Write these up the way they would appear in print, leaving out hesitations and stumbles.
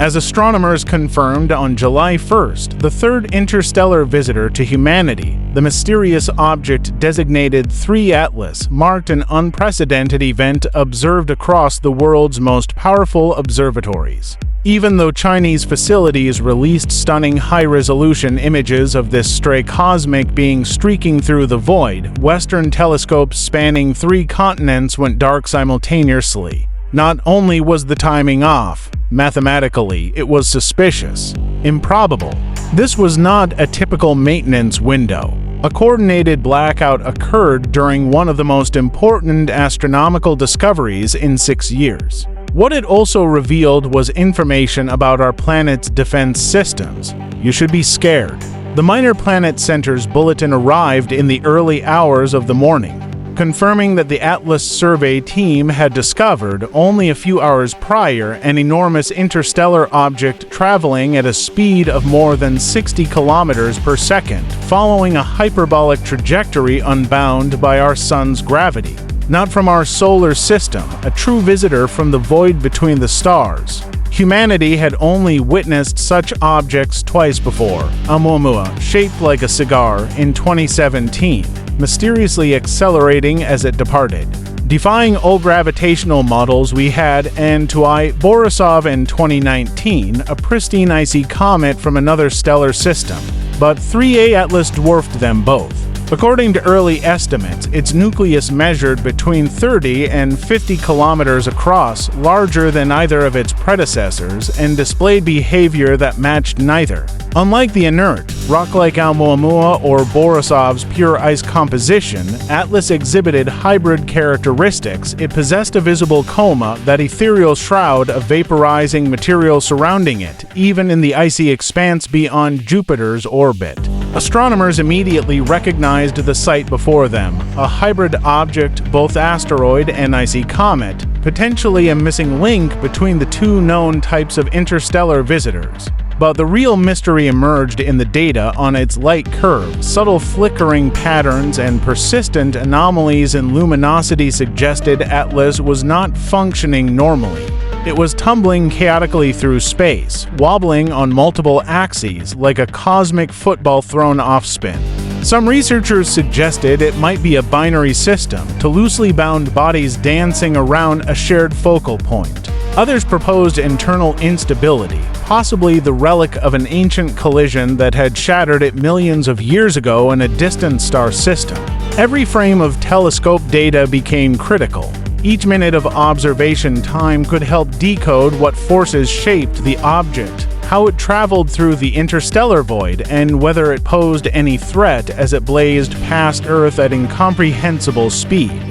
As astronomers confirmed on July 1st, the third interstellar visitor to humanity, the mysterious object designated 3 Atlas, marked an unprecedented event observed across the world's most powerful observatories. Even though Chinese facilities released stunning high-resolution images of this stray cosmic being streaking through the void, Western telescopes spanning 3 continents went dark simultaneously. Not only was the timing off, mathematically, it was suspicious, improbable. This was not a typical maintenance window. A coordinated blackout occurred during one of the most important astronomical discoveries in 6 years. What it also revealed was information about our planet's defense systems. You should be scared. The Minor Planet Center's bulletin arrived in the early hours of the morning, confirming that the Atlas survey team had discovered, only a few hours prior, an enormous interstellar object traveling at a speed of more than 60 kilometers per second, following a hyperbolic trajectory unbound by our sun's gravity. Not from our solar system, a true visitor from the void between the stars. Humanity had only witnessed such objects twice before. Oumuamua, shaped like a cigar, in 2017, mysteriously accelerating as it departed. Defying all gravitational models we had, and Tuai Borisov in 2019, a pristine icy comet from another stellar system. But 3A Atlas dwarfed them both. According to early estimates, its nucleus measured between 30 and 50 kilometers across, larger than either of its predecessors, and displayed behavior that matched neither. Unlike the inert, rock-like Oumuamua or Borisov's pure ice composition, Atlas exhibited hybrid characteristics. It possessed a visible coma, that ethereal shroud of vaporizing material surrounding it, even in the icy expanse beyond Jupiter's orbit. Astronomers immediately recognized the sight before them, a hybrid object, both asteroid and icy comet, potentially a missing link between the 2 known types of interstellar visitors. But the real mystery emerged in the data on its light curve. Subtle flickering patterns and persistent anomalies in luminosity suggested Atlas was not functioning normally. It was tumbling chaotically through space, wobbling on multiple axes like a cosmic football thrown off spin. Some researchers suggested it might be a binary system, to loosely bound bodies dancing around a shared focal point. Others proposed internal instability, possibly the relic of an ancient collision that had shattered it millions of years ago in a distant star system. Every frame of telescope data became critical. Each minute of observation time could help decode what forces shaped the object, how it traveled through the interstellar void, and whether it posed any threat as it blazed past Earth at incomprehensible speed.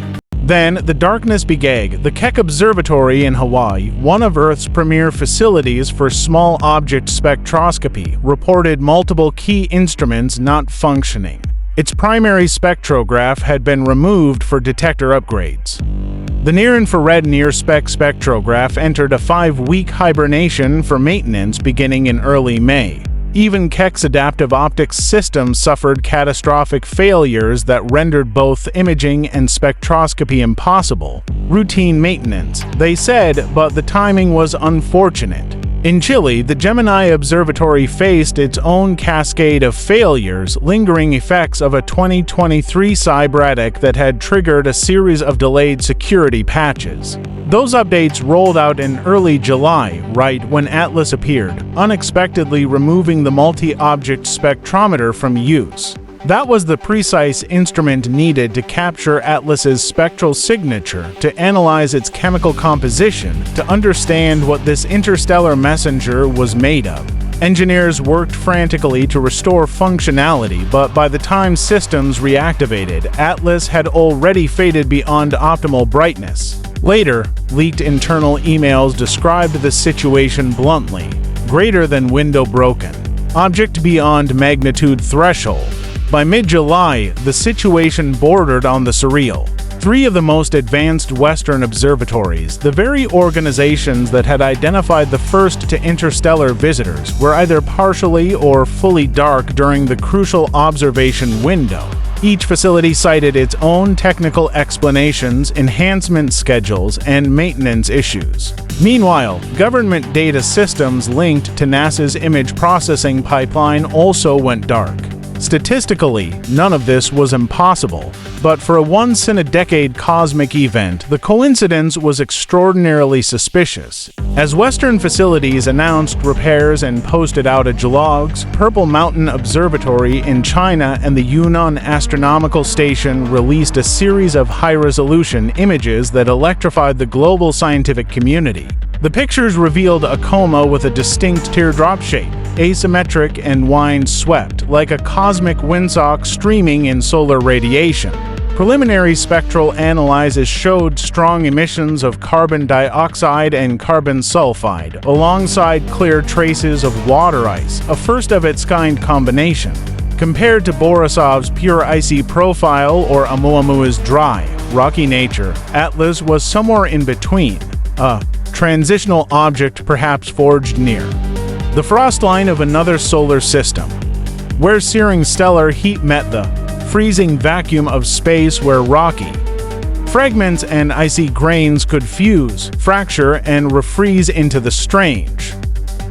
Then, the darkness began. The Keck Observatory in Hawaii, one of Earth's premier facilities for small object spectroscopy, reported multiple key instruments not functioning. Its primary spectrograph had been removed for detector upgrades. The near-infrared near-spec spectrograph entered a 5-week hibernation for maintenance beginning in early May. Even Keck's adaptive optics system suffered catastrophic failures that rendered both imaging and spectroscopy impossible. Routine maintenance, they said, but the timing was unfortunate. In Chile, the Gemini Observatory faced its own cascade of failures, lingering effects of a 2023 cyberattack that had triggered a series of delayed security patches. Those updates rolled out in early July, right when Atlas appeared, unexpectedly removing the multi-object spectrometer from use. That was the precise instrument needed to capture Atlas's spectral signature, to analyze its chemical composition, to understand what this interstellar messenger was made of. Engineers worked frantically to restore functionality, but by the time systems reactivated, Atlas had already faded beyond optimal brightness. Later, leaked internal emails described the situation bluntly: greater than window broken, object beyond magnitude threshold. By mid-July, the situation bordered on the surreal. 3 of the most advanced Western observatories, the very organizations that had identified the first to interstellar visitors, were either partially or fully dark during the crucial observation window. Each facility cited its own technical explanations, enhancement schedules, and maintenance issues. Meanwhile, government data systems linked to NASA's image processing pipeline also went dark. Statistically, none of this was impossible, but for a once-in-a-decade cosmic event, the coincidence was extraordinarily suspicious. As Western facilities announced repairs and posted outage logs, Purple Mountain Observatory in China and the Yunnan Astronomical Station released a series of high-resolution images that electrified the global scientific community. The pictures revealed a coma with a distinct teardrop shape, asymmetric and wind-swept, like a cosmic windsock streaming in solar radiation. Preliminary spectral analyses showed strong emissions of carbon dioxide and carbon sulfide, alongside clear traces of water ice, a first-of-its-kind combination. Compared to Borisov's pure icy profile or Oumuamua's dry, rocky nature, Atlas was somewhere in between, a transitional object perhaps forged near the frost line of another solar system, where searing stellar heat met the freezing vacuum of space where rocky fragments and icy grains could fuse, fracture, and refreeze into the strange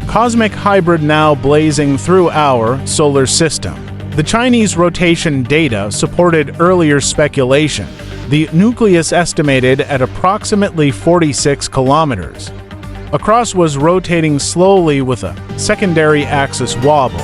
cosmic hybrid now blazing through our solar system. The Chinese rotation data supported earlier speculation, the nucleus estimated at approximately 46 kilometers. Across was rotating slowly with a secondary axis wobble,